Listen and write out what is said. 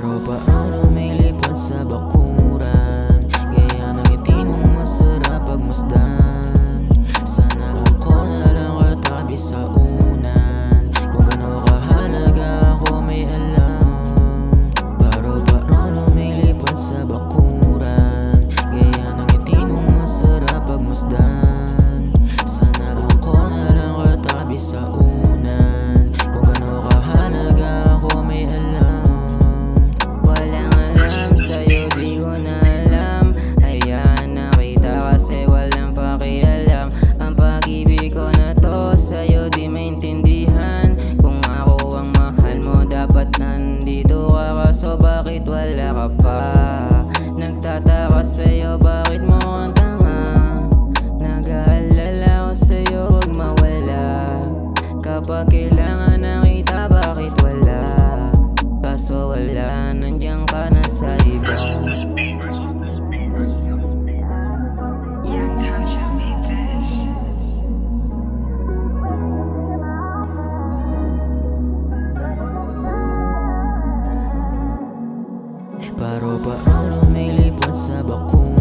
Paro-paro lumilipad sa bakuran, gaya ng ngiti mong masarap pagmasdan. Sana ako na lang katabi sa unan, kung gaano kahalaga ako may alam. Paro-paro lumilipad sa bakuran, gaya ng ngiti mong masarap pagmasdan. Sana ako na lang katabi sa unan, kung gaano kahalaga ako may alam. Walang alam sa'yo, di ko na alam. Hayaan na kita kasi walang pakialam. Ang pag-ibig ko na to sa'yo di maintindihan. Kung ako ang mahal mo, dapat nandito ka. Kaso bakit wala ka pa? Nagtataka sa'yo, bakit mo ang tanga? Nag-aalala ko sa'yo, huwag mawala. Kapag kailangan na kita, bakit wala? Kaso wala, nandiyan ka na sa iba. Young Culture made this. Paro-paro lumilipad sa bakuran,